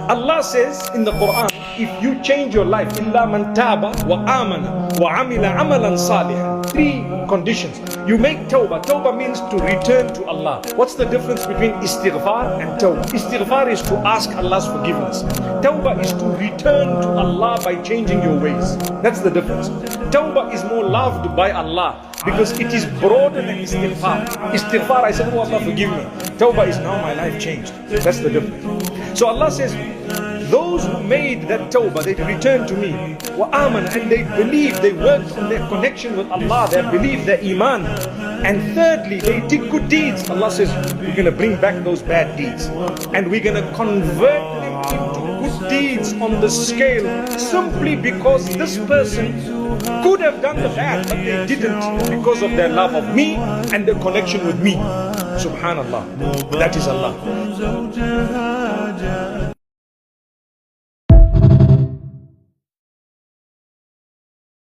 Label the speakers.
Speaker 1: Allah says in the Quran, if you change your life, إِلَّا مَنْ تَابَ وَآمَنَ وَعَمِلَ عَمَلًا صَالِحًا. 3 conditions. You make tawbah. Tawbah means to return to Allah. What's the difference between istighfar and tawbah? Istighfar is to ask Allah's forgiveness. Tawbah is to return to Allah by changing your ways. That's the difference. Tawbah is more loved by Allah because it is broader than istighfar. Istighfar, I said, oh Allah, forgive me. Tawbah is now my life changed. That's the difference. So Allah says, those who made that tawbah, they returned to me, وَآمَنَ, and they believed, they worked on their connection with Allah, their belief, their iman. And thirdly, they did good deeds. Allah says, we're going to bring back those bad deeds. And we're going to convert them into good deeds on the scale, simply because this person could have done the bad, but they didn't because of their love of me and their connection with me. Subhanallah. That is Allah.